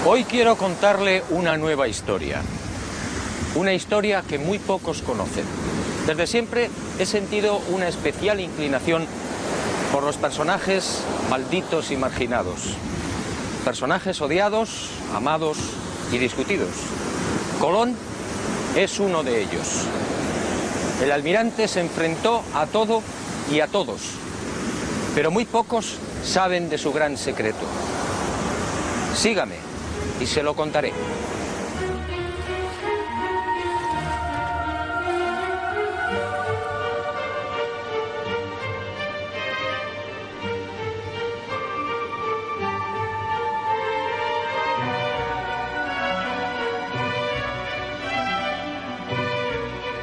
Hoy quiero contarle una nueva historia. Una historia que muy pocos conocen. Desde siempre he sentido una especial inclinación por los personajes malditos y marginados. Personajes odiados, amados y discutidos. Colón es uno de ellos. El almirante se enfrentó a todo y a todos, pero muy pocos saben de su gran secreto. Sígame y se lo contaré.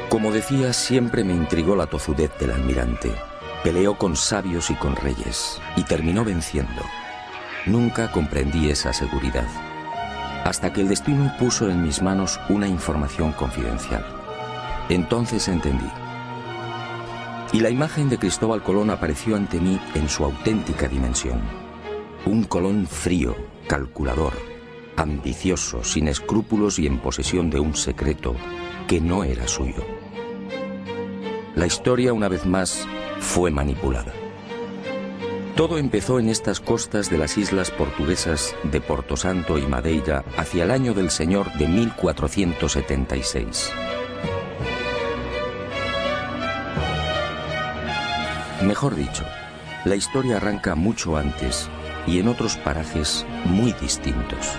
Como decía, siempre me intrigó la tozudez del almirante. Peleó con sabios y con reyes, y terminó venciendo. Nunca comprendí esa seguridad, hasta que el destino puso en mis manos una información confidencial. Entonces entendí. Y la imagen de Cristóbal Colón apareció ante mí en su auténtica dimensión. Un Colón frío, calculador, ambicioso, sin escrúpulos y en posesión de un secreto que no era suyo. La historia, una vez más, fue manipulada. Todo empezó en estas costas de las islas portuguesas de Porto Santo y Madeira hacia el año del Señor de 1476. Mejor dicho, la historia arranca mucho antes y en otros parajes muy distintos.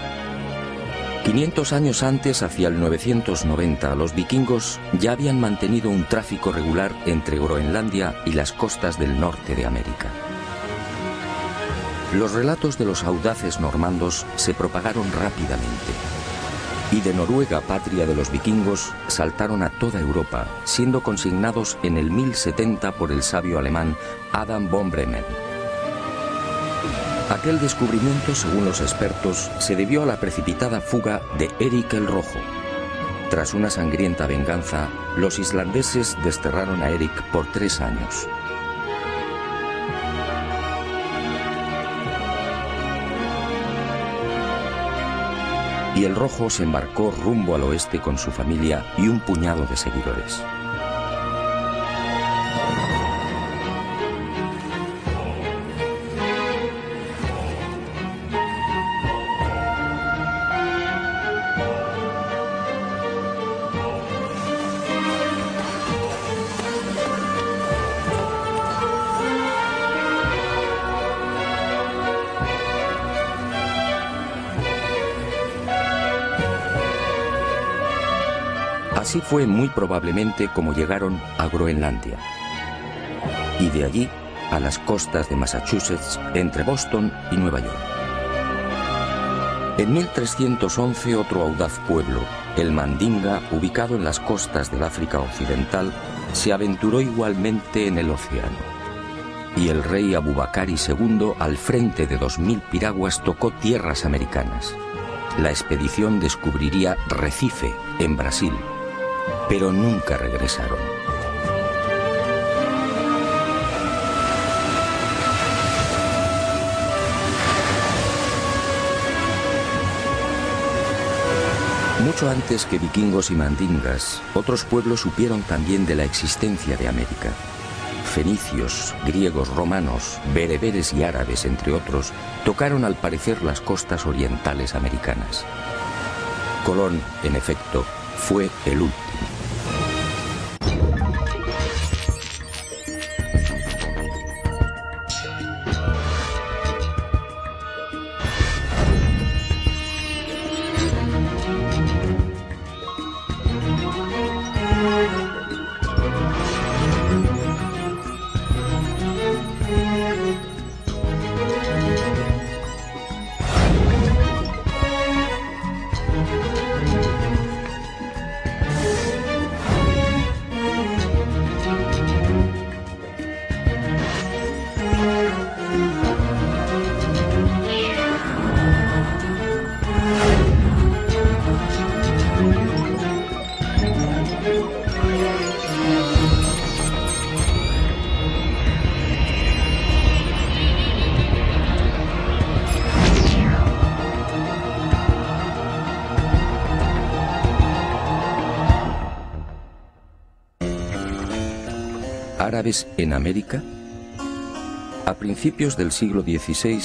500 años antes, hacia el 990, los vikingos ya habían mantenido un tráfico regular entre Groenlandia y las costas del norte de América. Los relatos de los audaces normandos se propagaron rápidamente, y de Noruega, patria de los vikingos, saltaron a toda Europa, siendo consignados en el 1070 por el sabio alemán Adam von Bremen. Aquel descubrimiento, según los expertos, se debió a la precipitada fuga de Eric el Rojo. Tras una sangrienta venganza, los islandeses desterraron a Eric por 3 años. Y el Rojo se embarcó rumbo al oeste con su familia y un puñado de seguidores. Así fue muy probablemente como llegaron a Groenlandia, y de allí a las costas de Massachusetts, entre Boston y Nueva York. En 1311 otro audaz pueblo, el Mandinga, ubicado en las costas del África Occidental, se aventuró igualmente en el océano. Y el rey Abubakari II, al frente de 2000 piraguas, tocó tierras americanas. La expedición descubriría Recife, en Brasil, pero nunca regresaron. Mucho antes que vikingos y mandingas, otros pueblos supieron también de la existencia de América. Fenicios, griegos, romanos, bereberes y árabes, entre otros, tocaron al parecer las costas orientales americanas. Colón, en efecto, fue el último. ¿Árabes en América? A principios del siglo XVI,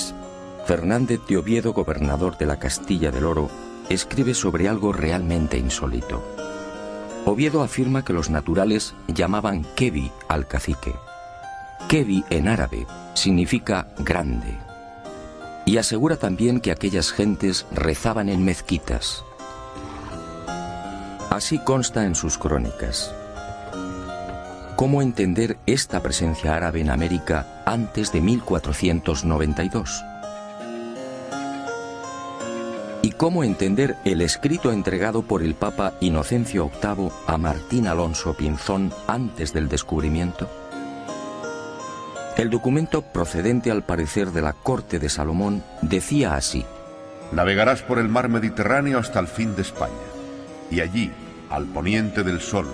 Fernández de Oviedo, gobernador de la Castilla del Oro, escribe sobre algo realmente insólito. Oviedo afirma que los naturales llamaban Kebi al cacique. Kebi en árabe significa grande. Y asegura también que aquellas gentes rezaban en mezquitas. Así consta en sus crónicas. ¿Cómo entender esta presencia árabe en América antes de 1492? ¿Y cómo entender el escrito entregado por el Papa Inocencio VIII a Martín Alonso Pinzón antes del descubrimiento? El documento, procedente al parecer de la corte de Salomón, decía así: navegarás por el mar Mediterráneo hasta el fin de España, y allí, al poniente del sol,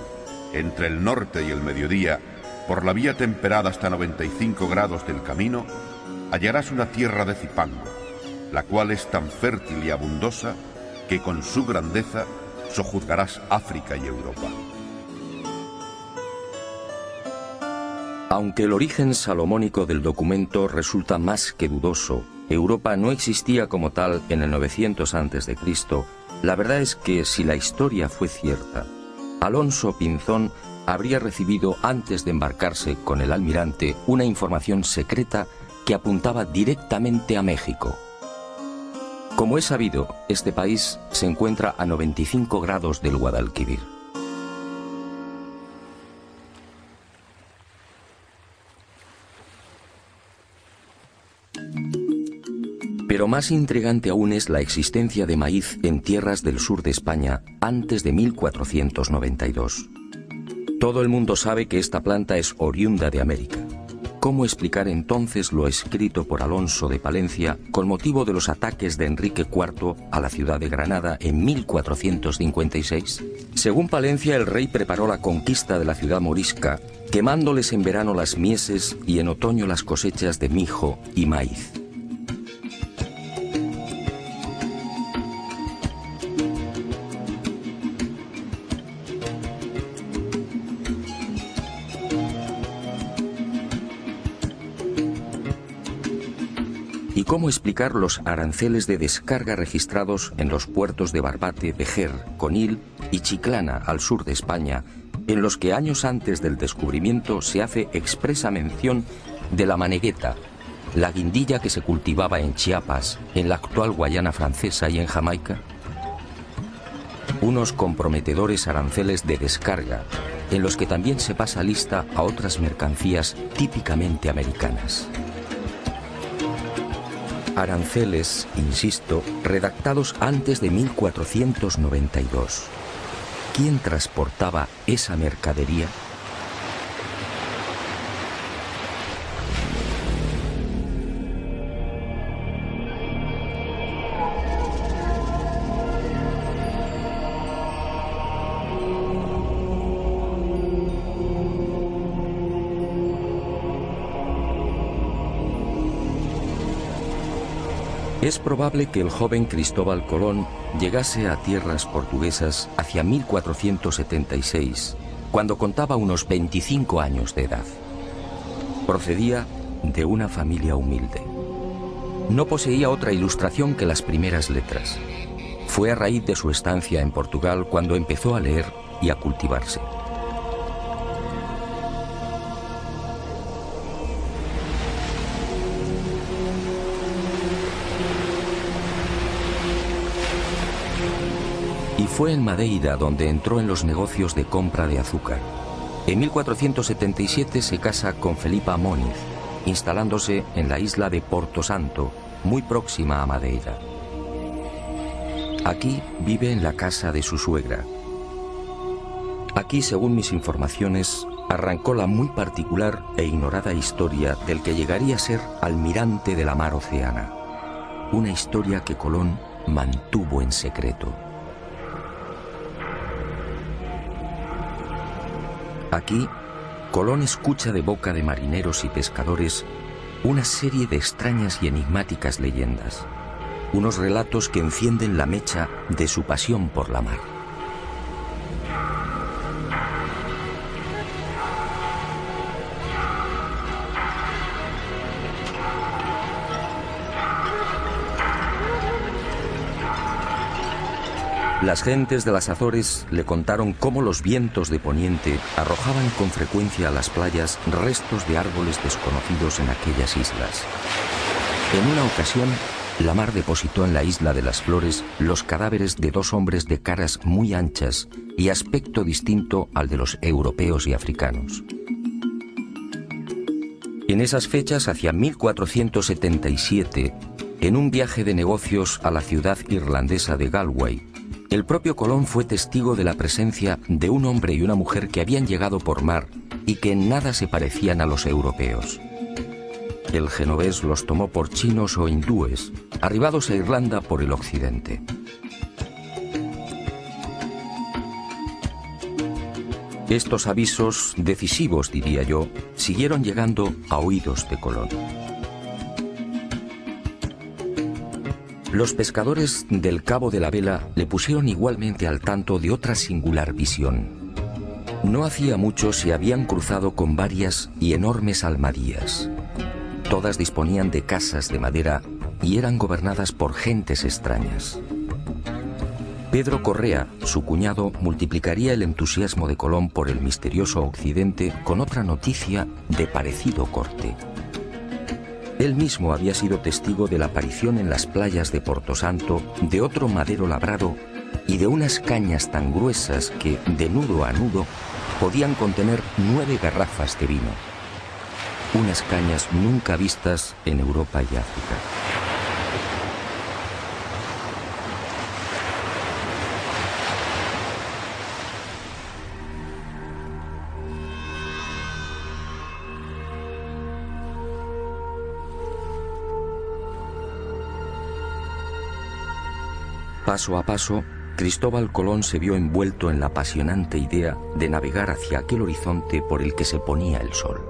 entre el norte y el mediodía, por la vía temperada hasta 95 grados del camino, hallarás una tierra de Cipango, la cual es tan fértil y abundosa que con su grandeza sojuzgarás África y Europa. Aunque el origen salomónico del documento resulta más que dudoso, Europa no existía como tal en el 900 a.C., la verdad es que si la historia fue cierta, Alonso Pinzón habría recibido antes de embarcarse con el almirante una información secreta que apuntaba directamente a México. Como es sabido, este país se encuentra a 95 grados del Guadalquivir. Pero más intrigante aún es la existencia de maíz en tierras del sur de España antes de 1492. Todo el mundo sabe que esta planta es oriunda de América. ¿Cómo explicar entonces lo escrito por Alonso de Palencia con motivo de los ataques de Enrique IV a la ciudad de Granada en 1456? Según Palencia, el rey preparó la conquista de la ciudad morisca, quemándoles en verano las mieses y en otoño las cosechas de mijo y maíz. ¿Y cómo explicar los aranceles de descarga registrados en los puertos de Barbate, Vejer, Conil y Chiclana, al sur de España, en los que años antes del descubrimiento se hace expresa mención de la manegueta, la guindilla que se cultivaba en Chiapas, en la actual Guayana Francesa y en Jamaica? Unos comprometedores aranceles de descarga, en los que también se pasa lista a otras mercancías típicamente americanas. Aranceles, insisto, redactados antes de 1492. ¿Quién transportaba esa mercadería? Es probable que el joven Cristóbal Colón llegase a tierras portuguesas hacia 1476, cuando contaba unos 25 años de edad. Procedía de una familia humilde. No poseía otra ilustración que las primeras letras. Fue a raíz de su estancia en Portugal cuando empezó a leer y a cultivarse. Y fue en Madeira donde entró en los negocios de compra de azúcar. En 1477 se casa con Felipa Moniz, instalándose en la isla de Porto Santo, muy próxima a Madeira. Aquí vive en la casa de su suegra. Aquí, según mis informaciones, arrancó la muy particular e ignorada historia del que llegaría a ser almirante de la mar Oceana. Una historia que Colón mantuvo en secreto. Aquí, Colón escucha de boca de marineros y pescadores una serie de extrañas y enigmáticas leyendas, unos relatos que encienden la mecha de su pasión por la mar. Las gentes de las Azores le contaron cómo los vientos de poniente arrojaban con frecuencia a las playas restos de árboles desconocidos en aquellas islas. En una ocasión, la mar depositó en la isla de las Flores los cadáveres de 2 hombres de caras muy anchas y aspecto distinto al de los europeos y africanos. En esas fechas, hacia 1477, en un viaje de negocios a la ciudad irlandesa de Galway, el propio Colón fue testigo de la presencia de un hombre y una mujer que habían llegado por mar y que en nada se parecían a los europeos. El genovés los tomó por chinos o hindúes, arribados a Irlanda por el occidente. Estos avisos, decisivos diría yo, siguieron llegando a oídos de Colón. Los pescadores del Cabo de la Vela le pusieron igualmente al tanto de otra singular visión. No hacía mucho se habían cruzado con varias y enormes almadías. Todas disponían de casas de madera y eran gobernadas por gentes extrañas. Pedro Correa, su cuñado, multiplicaría el entusiasmo de Colón por el misterioso occidente con otra noticia de parecido corte. Él mismo había sido testigo de la aparición en las playas de Porto Santo de otro madero labrado y de unas cañas tan gruesas que, de nudo a nudo, podían contener 9 garrafas de vino. Unas cañas nunca vistas en Europa y África. Paso a paso, Cristóbal Colón se vio envuelto en la apasionante idea de navegar hacia aquel horizonte por el que se ponía el sol.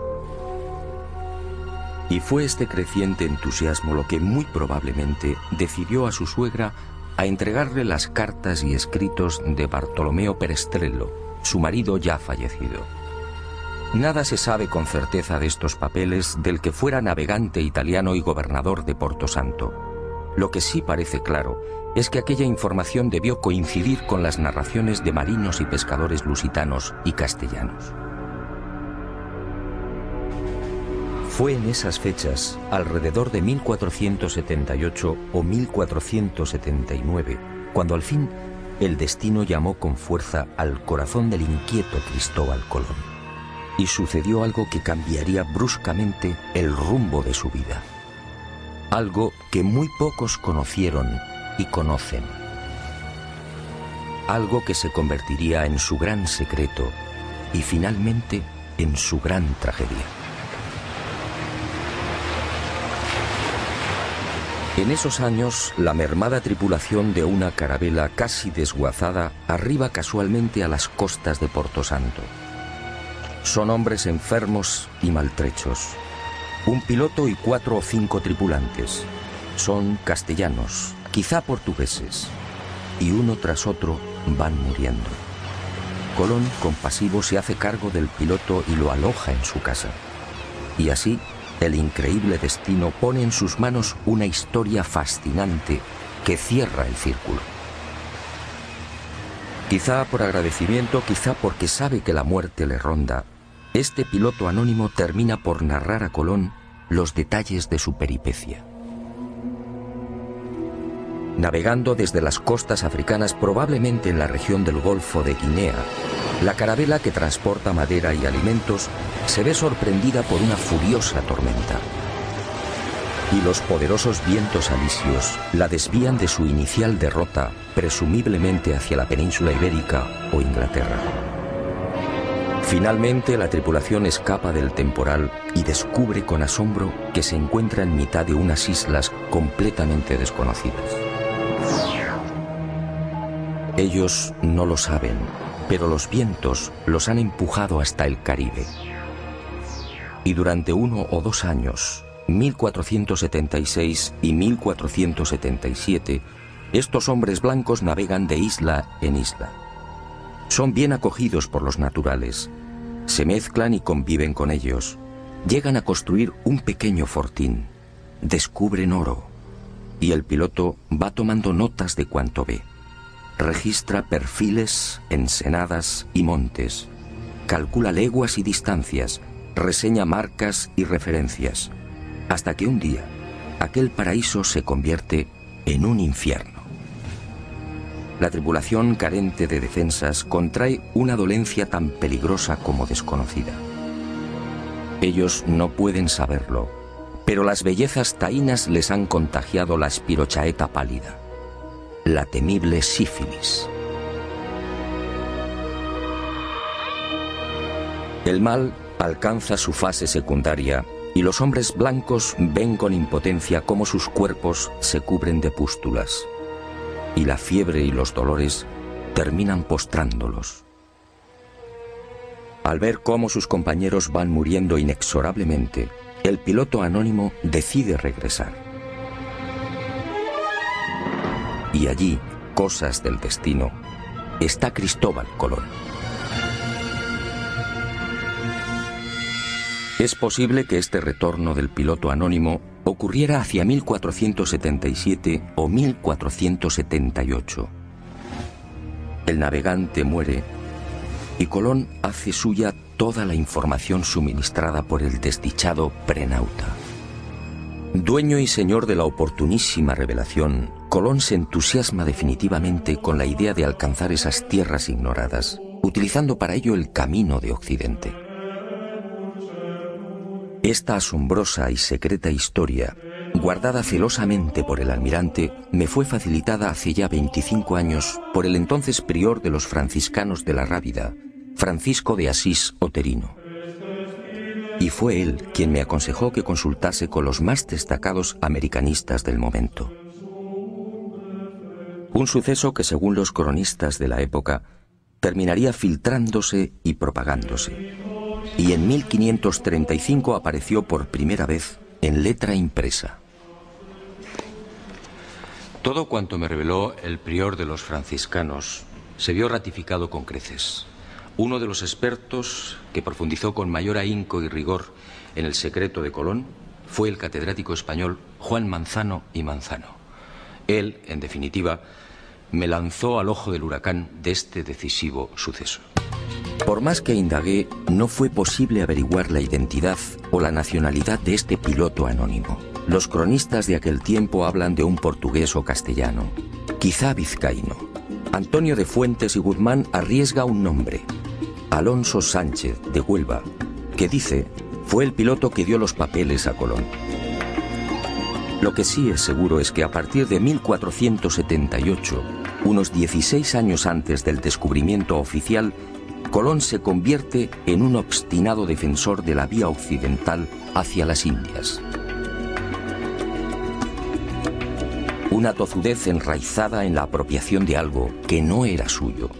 Y fue este creciente entusiasmo lo que muy probablemente decidió a su suegra a entregarle las cartas y escritos de Bartolomeo Perestrello, su marido ya fallecido. Nada se sabe con certeza de estos papeles del que fuera navegante italiano y gobernador de Porto Santo. Lo que sí parece claro es que aquella información debió coincidir con las narraciones de marinos y pescadores lusitanos y castellanos. Fue en esas fechas, alrededor de 1478 o 1479, cuando al fin el destino llamó con fuerza al corazón del inquieto Cristóbal Colón. Y sucedió algo que cambiaría bruscamente el rumbo de su vida. Algo que muy pocos conocieron y conocen. Algo que se convertiría en su gran secreto y finalmente en su gran tragedia. En esos años, la mermada tripulación de una carabela casi desguazada arriba casualmente a las costas de Porto Santo. Son hombres enfermos y maltrechos. Un piloto y 4 o 5 tripulantes. Son castellanos, quizá portugueses, y uno tras otro van muriendo. Colón, compasivo, se hace cargo del piloto y lo aloja en su casa. Y así, el increíble destino pone en sus manos una historia fascinante que cierra el círculo. Quizá por agradecimiento, quizá porque sabe que la muerte le ronda, este piloto anónimo termina por narrar a Colón los detalles de su peripecia. Navegando desde las costas africanas, probablemente en la región del Golfo de Guinea, la carabela que transporta madera y alimentos se ve sorprendida por una furiosa tormenta. Y los poderosos vientos alisios la desvían de su inicial derrota, presumiblemente hacia la península ibérica o Inglaterra. Finalmente, la tripulación escapa del temporal y descubre con asombro que se encuentra en mitad de unas islas completamente desconocidas. Ellos no lo saben, pero los vientos los han empujado hasta el Caribe. Y durante 1 o 2 años, 1476 y 1477, estos hombres blancos navegan de isla en isla. Son bien acogidos por los naturales, se mezclan y conviven con ellos, llegan a construir un pequeño fortín, descubren oro, y el piloto va tomando notas de cuanto ve. registra perfiles, ensenadas y montes, calcula leguas y distancias, reseña marcas y referencias, hasta que un día aquel paraíso se convierte en un infierno. La tripulación, carente de defensas, contrae una dolencia tan peligrosa como desconocida. Ellos no pueden saberlo, pero las bellezas taínas les han contagiado la espirochaeta pálida, la temible sífilis. El mal alcanza su fase secundaria y los hombres blancos ven con impotencia cómo sus cuerpos se cubren de pústulas, y la fiebre y los dolores terminan postrándolos. Al ver cómo sus compañeros van muriendo inexorablemente, el piloto anónimo decide regresar. Y allí, cosas del destino, está Cristóbal Colón. Es posible que este retorno del piloto anónimo ocurriera hacia 1477 o 1478. El navegante muere y Colón hace suya toda la información suministrada por el desdichado prenauta. Dueño y señor de la oportunísima revelación, Colón se entusiasma definitivamente con la idea de alcanzar esas tierras ignoradas, utilizando para ello el camino de Occidente. Esta asombrosa y secreta historia, guardada celosamente por el almirante, me fue facilitada hace ya 25 años por el entonces prior de los franciscanos de la Rábida, Francisco de Asís Oterino. Y fue él quien me aconsejó que consultase con los más destacados americanistas del momento. Un suceso que, según los cronistas de la época, terminaría filtrándose y propagándose. Y en 1535 apareció por primera vez en letra impresa. Todo cuanto me reveló el prior de los franciscanos se vio ratificado con creces. Uno de los expertos que profundizó con mayor ahínco y rigor en el secreto de Colón fue el catedrático español Juan Manzano y Manzano. Él, en definitiva, me lanzó al ojo del huracán de este decisivo suceso. Por más que indagué, no fue posible averiguar la identidad o la nacionalidad de este piloto anónimo. Los cronistas de aquel tiempo hablan de un portugués o castellano, quizá vizcaíno. Antonio de Fuentes y Guzmán arriesga un nombre, Alonso Sánchez de Huelva, que dice fue el piloto que dio los papeles a Colón. Lo que sí es seguro es que a partir de 1478, unos 16 años antes del descubrimiento oficial, Colón se convierte en un obstinado defensor de la vía occidental hacia las Indias. Una tozudez enraizada en la apropiación de algo que no era suyo.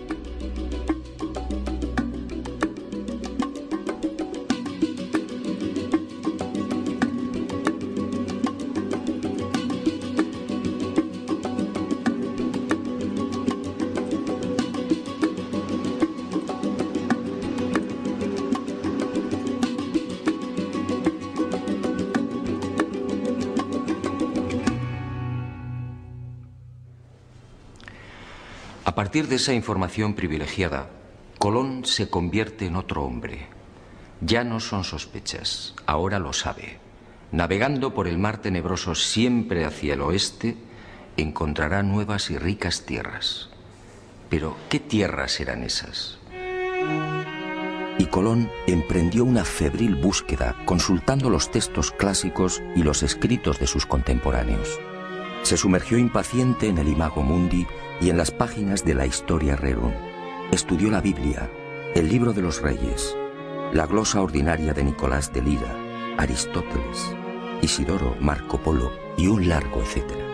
A partir de esa información privilegiada, Colón se convierte en otro hombre. Ya no son sospechas, ahora lo sabe. Navegando por el mar tenebroso siempre hacia el oeste, encontrará nuevas y ricas tierras. Pero, ¿qué tierras eran esas? Y Colón emprendió una febril búsqueda, consultando los textos clásicos y los escritos de sus contemporáneos. Se sumergió impaciente en el Imago Mundi y en las páginas de la Historia Rerum. Estudió la Biblia, el Libro de los Reyes, la glosa ordinaria de Nicolás de Lira, Aristóteles, Isidoro, Marco Polo y un largo etcétera.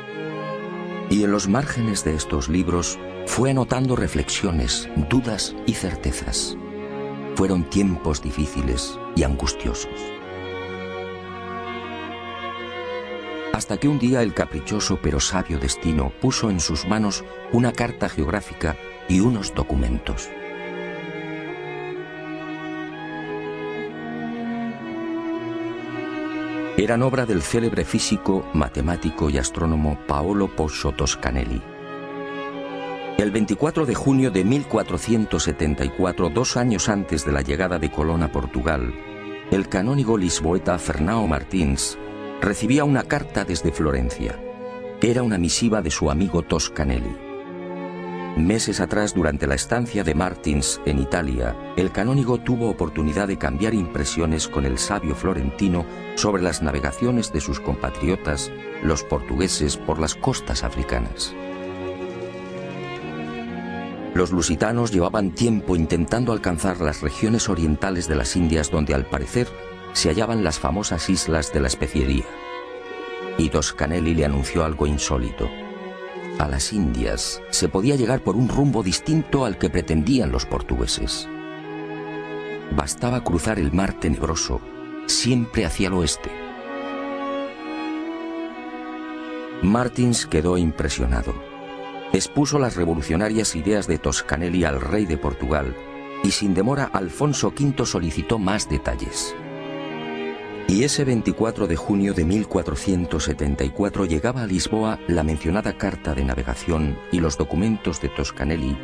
Y en los márgenes de estos libros fue anotando reflexiones, dudas y certezas. Fueron tiempos difíciles y angustiosos. Hasta que un día el caprichoso pero sabio destino puso en sus manos una carta geográfica y unos documentos. Eran obra del célebre físico, matemático y astrónomo Paolo Pozzo Toscanelli. El 24 de junio de 1474, 2 años antes de la llegada de Colón a Portugal, el canónigo lisboeta Fernão Martins recibía una carta desde Florencia. Era una misiva de su amigo Toscanelli. Meses atrás, durante la estancia de Martins en Italia, el canónigo tuvo oportunidad de cambiar impresiones con el sabio florentino sobre las navegaciones de sus compatriotas, los portugueses, por las costas africanas. Los lusitanos llevaban tiempo intentando alcanzar las regiones orientales de las Indias, donde al parecer se hallaban las famosas islas de la especiería. Y Toscanelli le anunció algo insólito. A las Indias se podía llegar por un rumbo distinto al que pretendían los portugueses. Bastaba cruzar el mar tenebroso, siempre hacia el oeste. Martins quedó impresionado. Expuso las revolucionarias ideas de Toscanelli al rey de Portugal y sin demora Alfonso V solicitó más detalles. Y ese 24 de junio de 1474 llegaba a Lisboa la mencionada carta de navegación y los documentos de Toscanelli,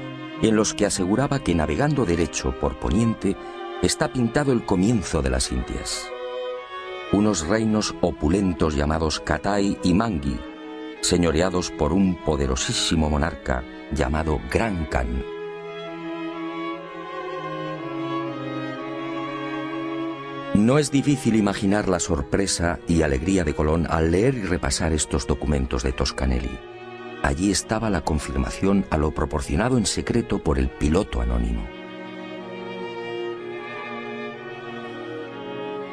en los que aseguraba que navegando derecho por poniente está pintado el comienzo de las Indias. Unos reinos opulentos llamados Catai y Mangui, señoreados por un poderosísimo monarca llamado Gran Khan. No es difícil imaginar la sorpresa y alegría de Colón al leer y repasar estos documentos de Toscanelli. Allí estaba la confirmación a lo proporcionado en secreto por el piloto anónimo.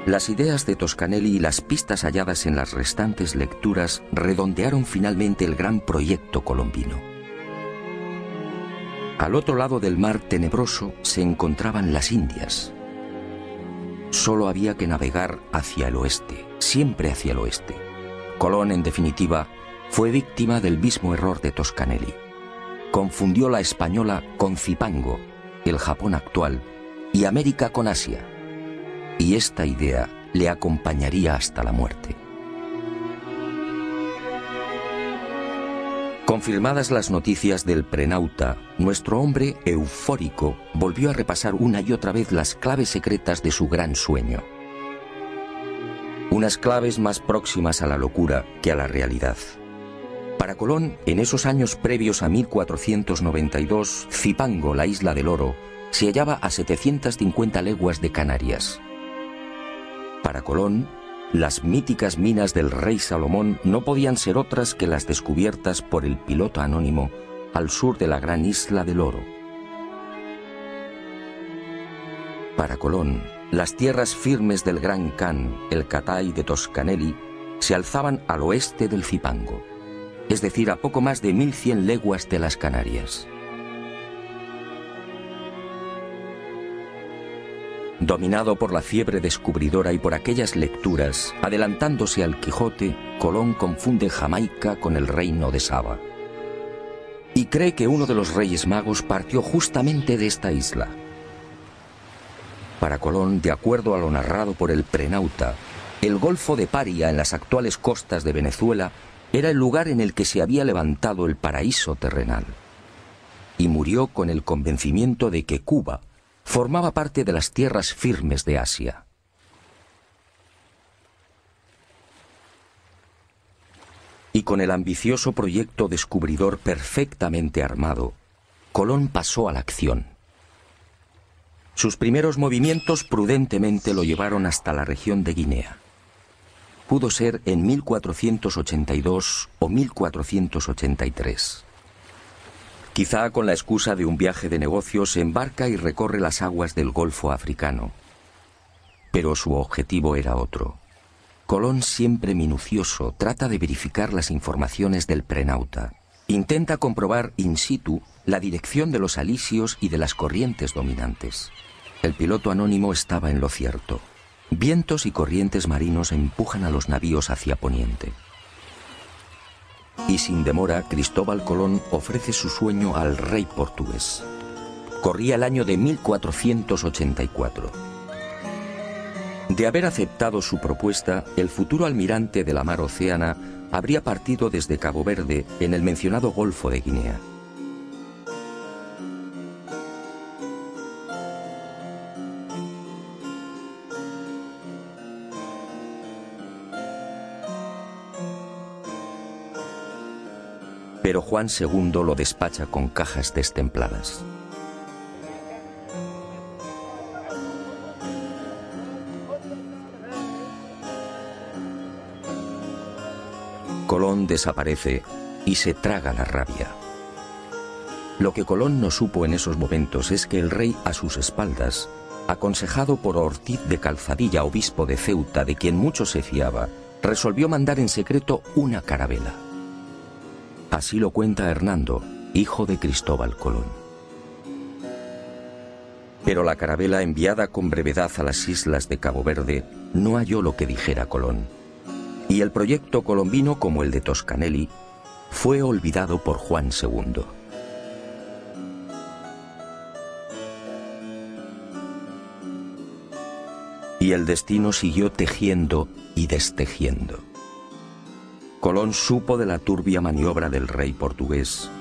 Las ideas de Toscanelli y las pistas halladas en las restantes lecturas redondearon finalmente el gran proyecto colombino. Al otro lado del mar tenebroso se encontraban las Indias. Solo había que navegar hacia el oeste, siempre hacia el oeste. Colón, en definitiva, fue víctima del mismo error de Toscanelli. Confundió la española con Zipango, el Japón actual, y América con Asia. Y esta idea le acompañaría hasta la muerte. Confirmadas las noticias del prenauta, nuestro hombre eufórico volvió a repasar una y otra vez las claves secretas de su gran sueño. Unas claves más próximas a la locura que a la realidad. Para Colón, en esos años previos a 1492, Zipango, la isla del oro, se hallaba a 750 leguas de Canarias. Para Colón, las míticas minas del rey Salomón no podían ser otras que las descubiertas por el piloto anónimo al sur de la gran isla del oro. Para Colón, las tierras firmes del Gran Khan, el Catai de Toscanelli, se alzaban al oeste del Zipango, es decir, a poco más de 1100 leguas de las Canarias. Dominado por la fiebre descubridora y por aquellas lecturas, adelantándose al Quijote, Colón confunde Jamaica con el reino de Saba. Y cree que uno de los reyes magos partió justamente de esta isla. Para Colón, de acuerdo a lo narrado por el prenauta, el Golfo de Paria, en las actuales costas de Venezuela, era el lugar en el que se había levantado el paraíso terrenal. Y murió con el convencimiento de que Cuba formaba parte de las tierras firmes de Asia. Y con el ambicioso proyecto descubridor perfectamente armado, Colón pasó a la acción. Sus primeros movimientos prudentemente lo llevaron hasta la región de Guinea. Pudo ser en 1482 o 1483. Quizá con la excusa de un viaje de negocios se embarca y recorre las aguas del Golfo africano. Pero su objetivo era otro. Colón, siempre minucioso, trata de verificar las informaciones del prenauta. Intenta comprobar in situ la dirección de los alisios y de las corrientes dominantes. El piloto anónimo estaba en lo cierto. Vientos y corrientes marinos empujan a los navíos hacia poniente. Y sin demora, Cristóbal Colón ofrece su sueño al rey portugués. Corría el año de 1484. De haber aceptado su propuesta, el futuro almirante de la mar Océana habría partido desde Cabo Verde en el mencionado Golfo de Guinea. pero Juan II lo despacha con cajas destempladas. Colón desaparece y se traga la rabia. Lo que Colón no supo en esos momentos es que el rey a sus espaldas, aconsejado por Ortiz de Calzadilla, obispo de Ceuta, de quien mucho se fiaba, resolvió mandar en secreto una carabela. Así lo cuenta Hernando, hijo de Cristóbal Colón. Pero la carabela enviada con brevedad a las islas de Cabo Verde no halló lo que dijera Colón. Y el proyecto colombino, como el de Toscanelli, fue olvidado por Juan II. Y el destino siguió tejiendo y destejiendo. Colón supo de la turbia maniobra del rey portugués,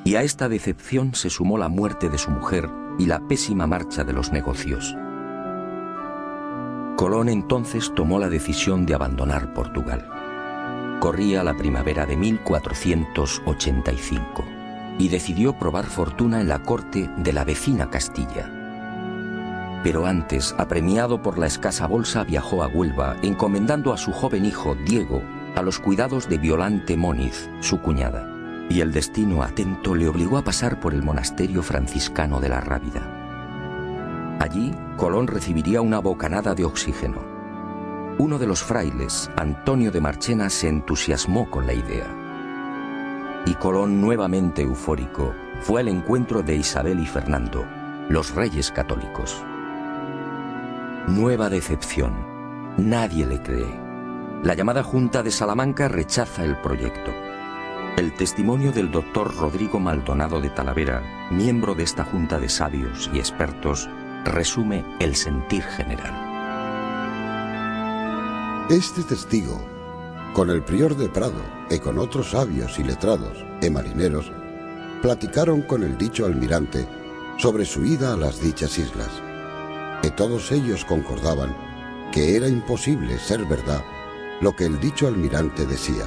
y a esta decepción se sumó la muerte de su mujer y la pésima marcha de los negocios. Colón entonces tomó la decisión de abandonar Portugal. Corría la primavera de 1485 y decidió probar fortuna en la corte de la vecina Castilla. Pero antes, apremiado por la escasa bolsa, viajó a Huelva, encomendando a su joven hijo, Diego, a los cuidados de Violante Moniz, su cuñada. Y el destino atento le obligó a pasar por el monasterio franciscano de la Rábida. Allí, Colón recibiría una bocanada de oxígeno. Uno de los frailes, Antonio de Marchena, se entusiasmó con la idea. Y Colón, nuevamente eufórico, fue al encuentro de Isabel y Fernando, los reyes católicos. Nueva decepción. Nadie le cree. La llamada Junta de Salamanca rechaza el proyecto. El testimonio del doctor Rodrigo Maldonado de Talavera, miembro de esta junta de sabios y expertos, resume el sentir general. Este testigo, con el prior de Prado y con otros sabios y letrados y marineros, platicaron con el dicho almirante sobre su ida a las dichas islas, y todos ellos concordaban que era imposible ser verdad lo que el dicho almirante decía.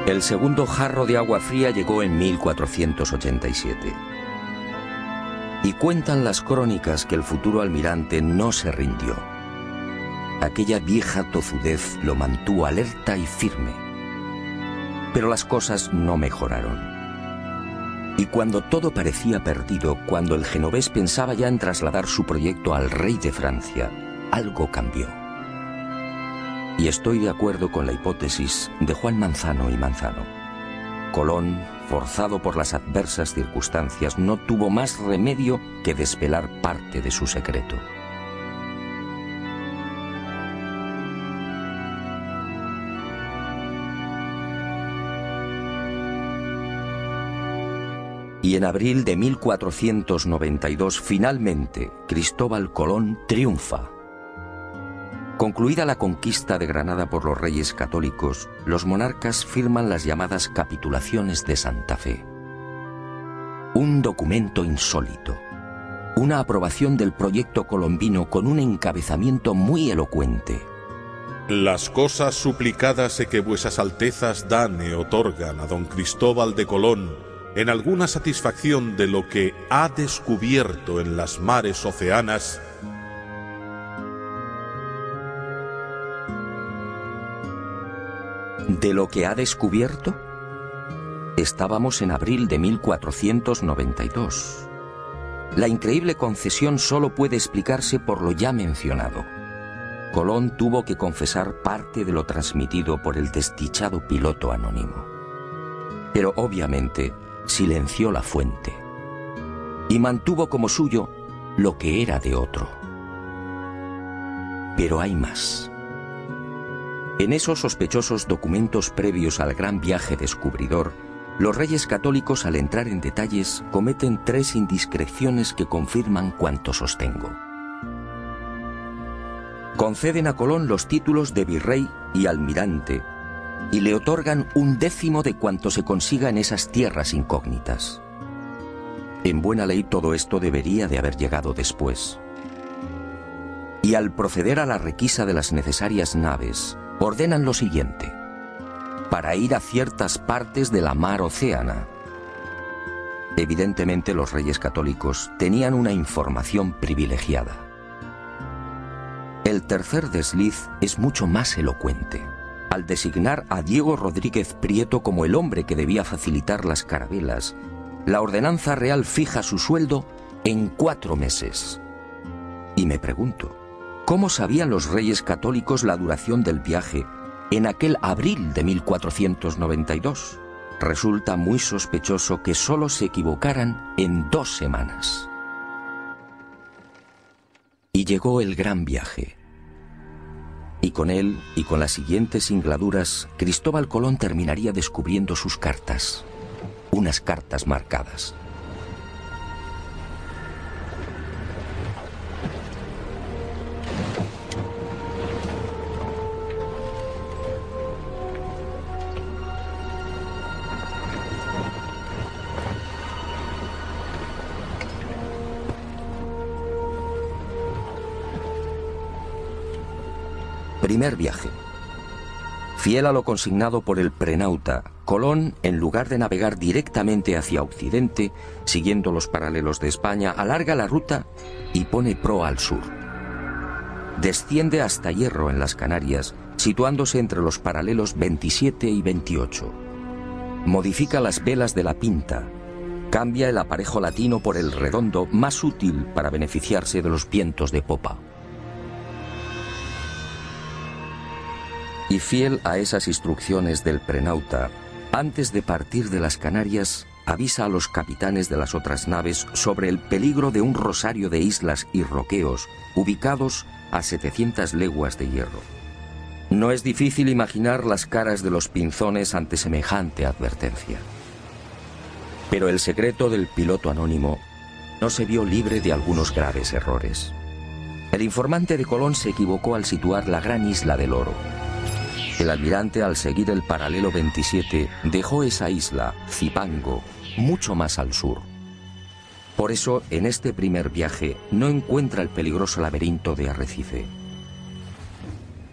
El segundo jarro de agua fría llegó en 1487. Y cuentan las crónicas que el futuro almirante no se rindió. Aquella vieja tozudez lo mantuvo alerta y firme. Pero las cosas no mejoraron. Y cuando todo parecía perdido, cuando el genovés pensaba ya en trasladar su proyecto al rey de Francia, algo cambió. Y estoy de acuerdo con la hipótesis de Juan Manzano y Manzano. Colón, forzado por las adversas circunstancias, no tuvo más remedio que desvelar parte de su secreto. Y en abril de 1492, finalmente, Cristóbal Colón triunfa. Concluida la conquista de Granada por los reyes católicos, los monarcas firman las llamadas capitulaciones de Santa Fe. Un documento insólito, una aprobación del proyecto colombino con un encabezamiento muy elocuente. Las cosas suplicadas e que vuesas altezas dan e otorgan a don Cristóbal de Colón en alguna satisfacción de lo que ha descubierto en las mares oceanas. ¿De lo que ha descubierto? Estábamos en abril de 1492. La increíble concesión solo puede explicarse por lo ya mencionado. Colón tuvo que confesar parte de lo transmitido por el desdichado piloto anónimo. Pero obviamente silenció la fuente y mantuvo como suyo lo que era de otro. Pero hay más. En esos sospechosos documentos previos al gran viaje descubridor, los reyes católicos, al entrar en detalles, cometen 3 indiscreciones que confirman cuanto sostengo. Conceden a Colón los títulos de virrey y almirante y le otorgan 1/10 de cuanto se consiga en esas tierras incógnitas. En buena ley todo esto debería de haber llegado después. Y al proceder a la requisa de las necesarias naves, ordenan lo siguiente: para ir a ciertas partes de la mar Océana. Evidentemente los reyes católicos tenían una información privilegiada. El tercer desliz es mucho más elocuente. Al designar a Diego Rodríguez Prieto como el hombre que debía facilitar las carabelas, la ordenanza real fija su sueldo en 4 meses. Y me pregunto, ¿cómo sabían los reyes católicos la duración del viaje en aquel abril de 1492? Resulta muy sospechoso que solo se equivocaran en 2 semanas. Y llegó el gran viaje. Y con él, y con las siguientes singladuras, Cristóbal Colón terminaría descubriendo sus cartas. Unas cartas marcadas. Primer viaje. Fiel a lo consignado por el prenauta, Colón, en lugar de navegar directamente hacia Occidente, siguiendo los paralelos de España, alarga la ruta y pone proa al sur. Desciende hasta Hierro, en las Canarias, situándose entre los paralelos 27 y 28. Modifica las velas de la Pinta, cambia el aparejo latino por el redondo, más útil para beneficiarse de los vientos de popa. Y fiel a esas instrucciones del prenauta, antes de partir de las Canarias, avisa a los capitanes de las otras naves sobre el peligro de un rosario de islas y roqueos ubicados a 700 leguas de Hierro. No es difícil imaginar las caras de los pinzones ante semejante advertencia. Pero el secreto del piloto anónimo no se vio libre de algunos graves errores. El informante de Colón se equivocó al situar la gran isla del Oro. El almirante, al seguir el paralelo 27, dejó esa isla, Zipango, mucho más al sur. Por eso, en este primer viaje, no encuentra el peligroso laberinto de Arrecife,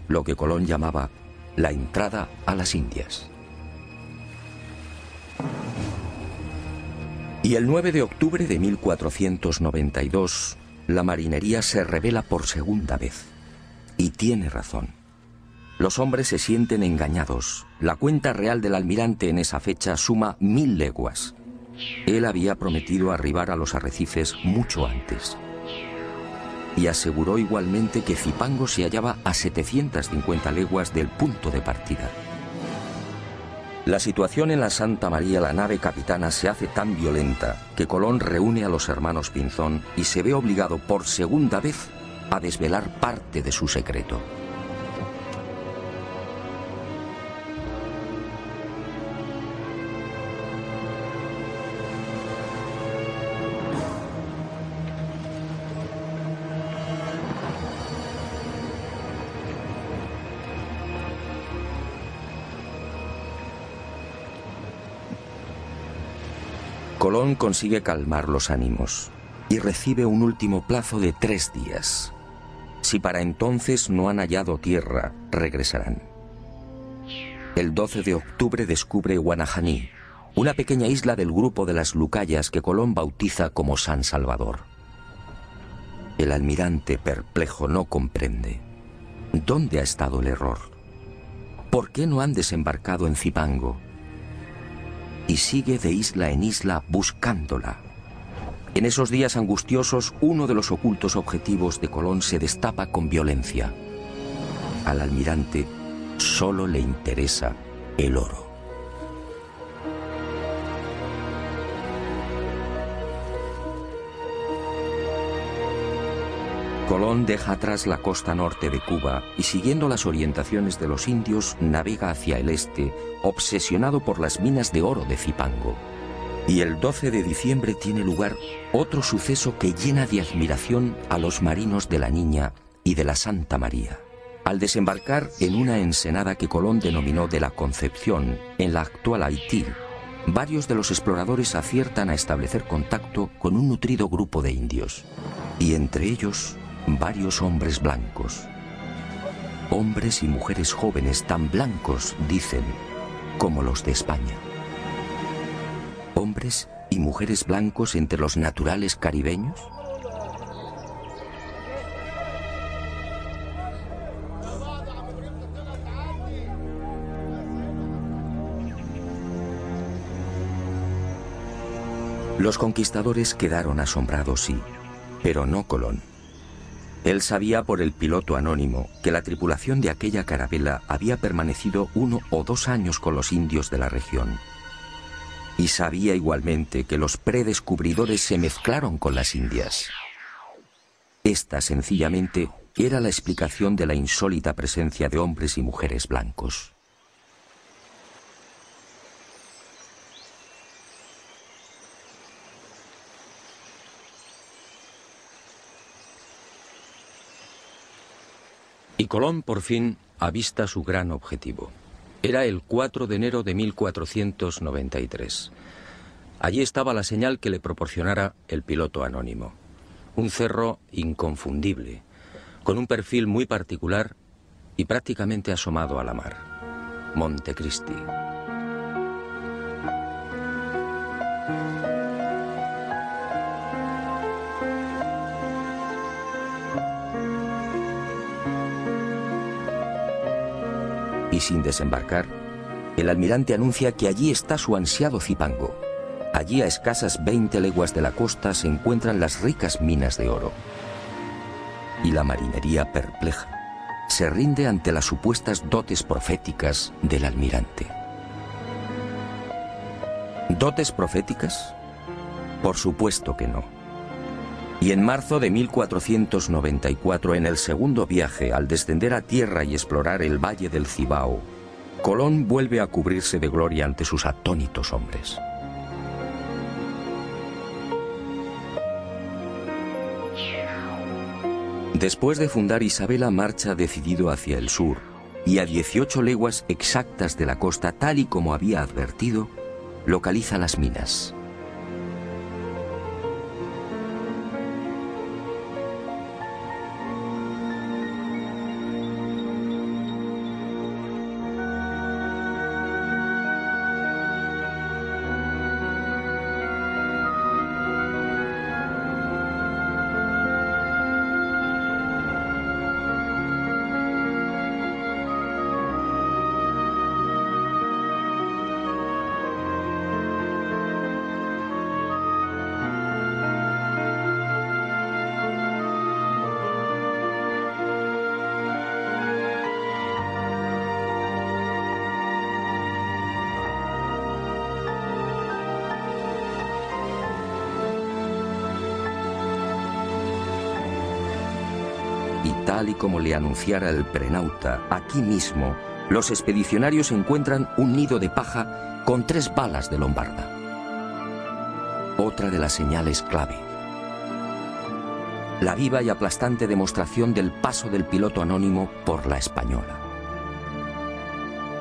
lo que Colón llamaba la entrada a las Indias. Y el 9 de octubre de 1492, la marinería se rebela por segunda vez. Y tiene razón. Los hombres se sienten engañados. La cuenta real del almirante en esa fecha suma 1000 leguas. Él había prometido arribar a los arrecifes mucho antes. Y aseguró igualmente que Zipango se hallaba a 750 leguas del punto de partida. La situación en la Santa María, la nave capitana, se hace tan violenta que Colón reúne a los hermanos Pinzón y se ve obligado por segunda vez a desvelar parte de su secreto. Colón consigue calmar los ánimos y recibe un último plazo de 3 días. Si para entonces no han hallado tierra, regresarán. El 12 de octubre descubre Guanajaní, una pequeña isla del grupo de las Lucayas que Colón bautiza como San Salvador. El almirante, perplejo, no comprende. ¿Dónde ha estado el error? ¿Por qué no han desembarcado en Zipango? Y sigue de isla en isla buscándola. En esos días angustiosos, uno de los ocultos objetivos de Colón se destapa con violencia. Al almirante solo le interesa el oro. Colón deja atrás la costa norte de Cuba y, siguiendo las orientaciones de los indios, navega hacia el este, obsesionado por las minas de oro de Zipango. Y el 12 de diciembre tiene lugar otro suceso que llena de admiración a los marinos de la Niña y de la Santa María. Al desembarcar en una ensenada que Colón denominó de la Concepción, en la actual Haití, varios de los exploradores aciertan a establecer contacto con un nutrido grupo de indios, y entre ellos varios hombres blancos. Hombres y mujeres jóvenes tan blancos, dicen, como los de España. ¿Hombres y mujeres blancos entre los naturales caribeños? Los conquistadores quedaron asombrados, sí, pero no Colón. Él sabía por el piloto anónimo que la tripulación de aquella carabela había permanecido 1 o 2 años con los indios de la región. Y sabía igualmente que los predescubridores se mezclaron con las indias. Esta, sencillamente, era la explicación de la insólita presencia de hombres y mujeres blancos. Y Colón por fin avista su gran objetivo. Era el 4 de enero de 1493. Allí estaba la señal que le proporcionara el piloto anónimo. Un cerro inconfundible, con un perfil muy particular y prácticamente asomado a la mar. Montecristi. Y sin desembarcar, el almirante anuncia que allí está su ansiado Zipango. Allí, a escasas 20 leguas de la costa, se encuentran las ricas minas de oro. Y la marinería, perpleja, se rinde ante las supuestas dotes proféticas del almirante. ¿Dotes proféticas? Por supuesto que no. Y en marzo de 1494, en el segundo viaje, al descender a tierra y explorar el valle del Cibao, Colón vuelve a cubrirse de gloria ante sus atónitos hombres. Después de fundar Isabela, marcha decidido hacia el sur, y a 18 leguas exactas de la costa, tal y como había advertido, localiza las minas. Tal y como le anunciara el prenauta, aquí mismo, los expedicionarios encuentran un nido de paja con 3 balas de lombarda. Otra de las señales clave. La viva y aplastante demostración del paso del piloto anónimo por la Española.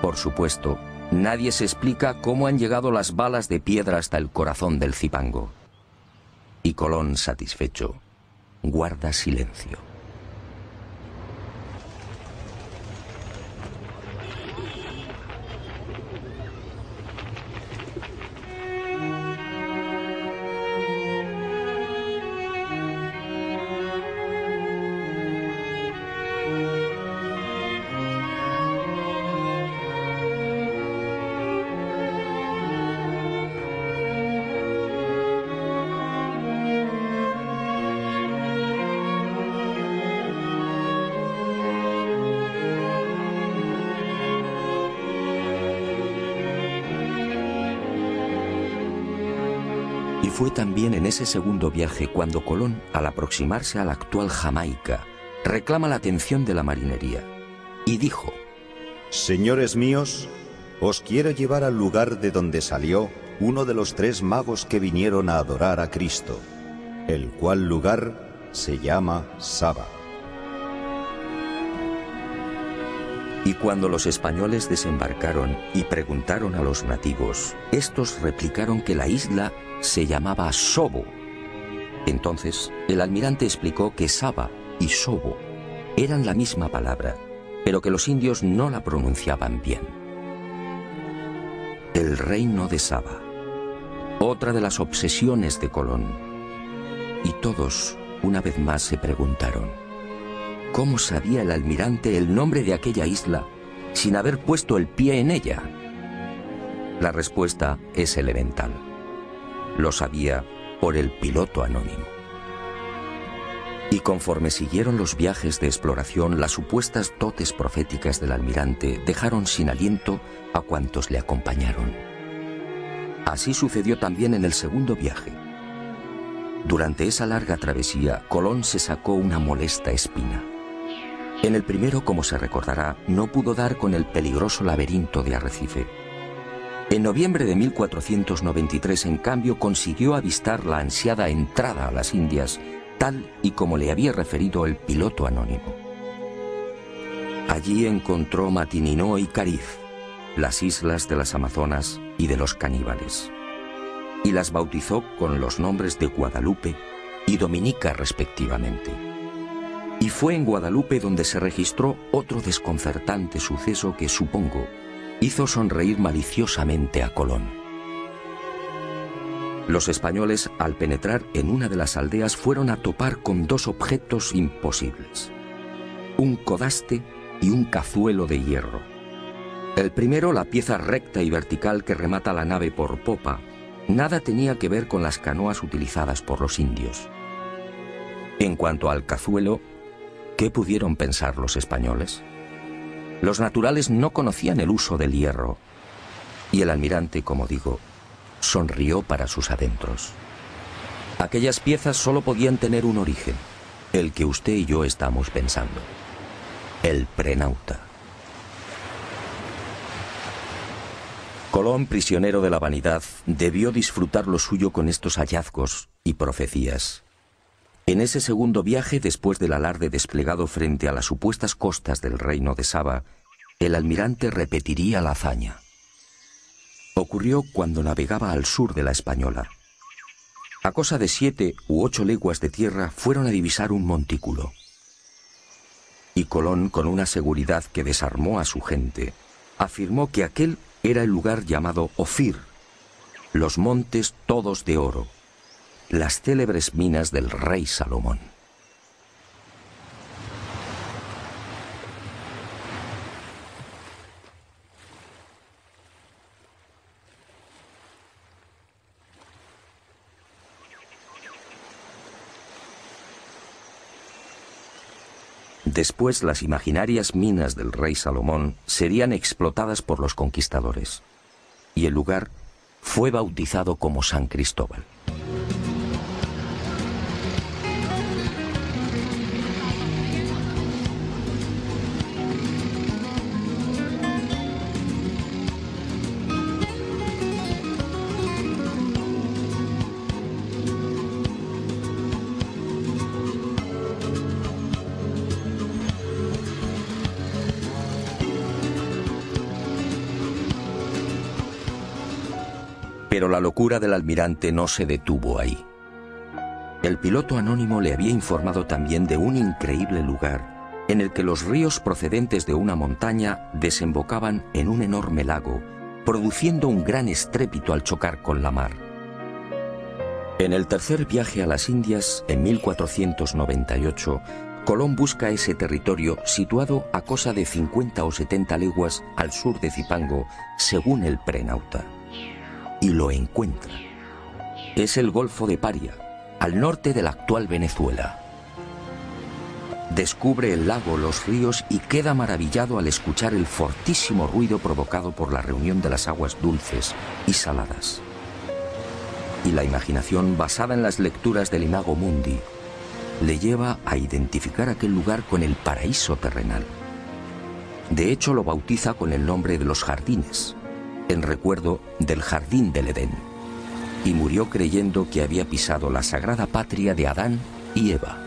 Por supuesto, nadie se explica cómo han llegado las balas de piedra hasta el corazón del Zipango. Y Colón, satisfecho, guarda silencio. Y fue también en ese segundo viaje cuando Colón, al aproximarse a la actual Jamaica, reclama la atención de la marinería y dijo: Señores míos, os quiero llevar al lugar de donde salió uno de los 3 magos que vinieron a adorar a Cristo, el cual lugar se llama Saba. Y cuando los españoles desembarcaron y preguntaron a los nativos, estos replicaron que la isla se llamaba Sobo. Entonces, el almirante explicó que Saba y Sobo eran la misma palabra, pero que los indios no la pronunciaban bien. El reino de Saba, otra de las obsesiones de Colón. Y todos, una vez más, se preguntaron, ¿cómo sabía el almirante el nombre de aquella isla sin haber puesto el pie en ella? La respuesta es elemental. Lo sabía por el piloto anónimo. Y conforme siguieron los viajes de exploración, las supuestas dotes proféticas del almirante dejaron sin aliento a cuantos le acompañaron. Así sucedió también en el segundo viaje. Durante esa larga travesía, Colón se sacó una molesta espina. En el primero, como se recordará, no pudo dar con el peligroso laberinto de Arrecife. En noviembre de 1493, en cambio, consiguió avistar la ansiada entrada a las Indias, tal y como le había referido el piloto anónimo. Allí encontró Matininó y Cariz, las islas de las Amazonas y de los caníbales, y las bautizó con los nombres de Guadalupe y Dominica respectivamente. Y fue en Guadalupe donde se registró otro desconcertante suceso que, supongo, hizo sonreír maliciosamente a Colón. Los españoles, al penetrar en una de las aldeas, fueron a topar con dos objetos imposibles: un codaste y un cazuelo de hierro. El primero, la pieza recta y vertical que remata la nave por popa, nada tenía que ver con las canoas utilizadas por los indios. En cuanto al cazuelo, ¿qué pudieron pensar los españoles? Los naturales no conocían el uso del hierro, y el almirante, como digo, sonrió para sus adentros. Aquellas piezas solo podían tener un origen, el que usted y yo estamos pensando: el prenauta. Colón, prisionero de la vanidad, debió disfrutar lo suyo con estos hallazgos y profecías. En ese segundo viaje, después del alarde desplegado frente a las supuestas costas del reino de Saba, el almirante repetiría la hazaña. Ocurrió cuando navegaba al sur de la Española. A cosa de 7 u 8 leguas de tierra fueron a divisar un montículo. Y Colón, con una seguridad que desarmó a su gente, afirmó que aquel era el lugar llamado Ofir, los montes todos de oro, las célebres minas del rey Salomón. Después, las imaginarias minas del rey Salomón serían explotadas por los conquistadores, y el lugar fue bautizado como San Cristóbal. Pero la locura del almirante no se detuvo ahí. El piloto anónimo le había informado también de un increíble lugar en el que los ríos procedentes de una montaña desembocaban en un enorme lago, produciendo un gran estrépito al chocar con la mar. En el tercer viaje a las Indias, en 1498, Colón busca ese territorio situado a cosa de 50 o 70 leguas al sur de Zipango, según el prenauta. Y lo encuentra. Es el Golfo de Paria, al norte de la actual Venezuela. Descubre el lago, los ríos y queda maravillado al escuchar el fortísimo ruido provocado por la reunión de las aguas dulces y saladas. Y la imaginación, basada en las lecturas del Imago Mundi, le lleva a identificar aquel lugar con el paraíso terrenal. De hecho, lo bautiza con el nombre de los jardines, en recuerdo del jardín del Edén, y murió creyendo que había pisado la sagrada patria de Adán y Eva.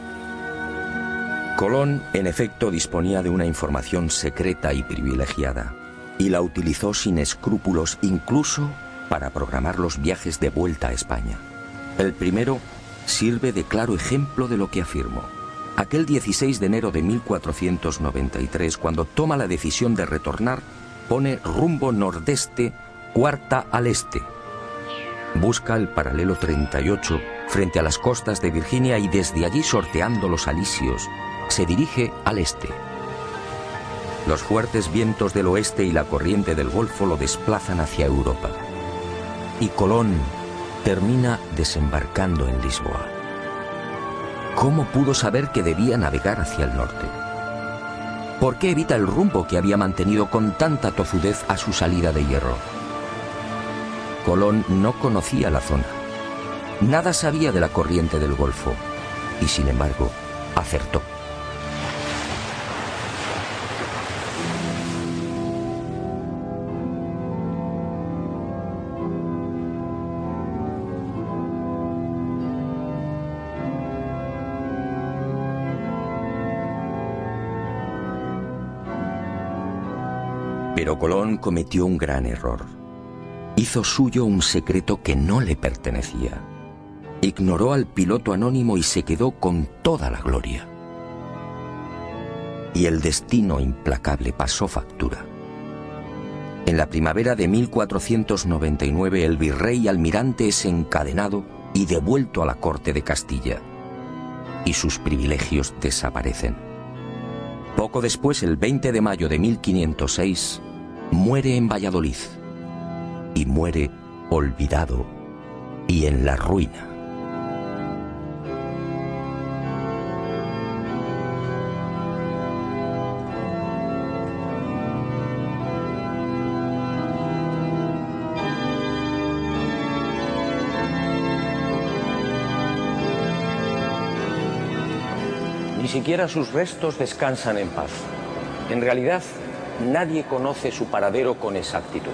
Colón, en efecto, disponía de una información secreta y privilegiada, y la utilizó sin escrúpulos incluso para programar los viajes de vuelta a España. El primero sirve de claro ejemplo de lo que afirmo. Aquel 16 de enero de 1493, cuando toma la decisión de retornar, pone rumbo nordeste, cuarta al este. Busca el paralelo 38 frente a las costas de Virginia y desde allí, sorteando los alisios, se dirige al este. Los fuertes vientos del oeste y la corriente del Golfo lo desplazan hacia Europa. Y Colón termina desembarcando en Lisboa. ¿Cómo pudo saber que debía navegar hacia el norte? ¿Por qué evita el rumbo que había mantenido con tanta tozudez a su salida de Hierro? Colón no conocía la zona. Nada sabía de la corriente del Golfo y, sin embargo, acertó. Pero Colón cometió un gran error. Hizo suyo un secreto que no le pertenecía. Ignoró al piloto anónimo y se quedó con toda la gloria. Y el destino implacable pasó factura. En la primavera de 1499 el virrey almirante es encadenado y devuelto a la corte de Castilla, y sus privilegios desaparecen. Poco después, el 20 de mayo de 1506, muere en Valladolid, y muere olvidado y en la ruina. Ni siquiera sus restos descansan en paz. En realidad, nadie conoce su paradero con exactitud.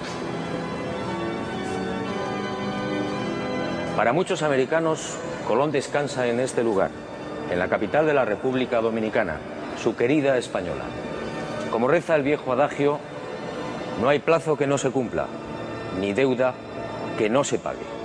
Para muchos americanos, Colón descansa en este lugar, en la capital de la República Dominicana, su querida Española. Como reza el viejo adagio, no hay plazo que no se cumpla, ni deuda que no se pague.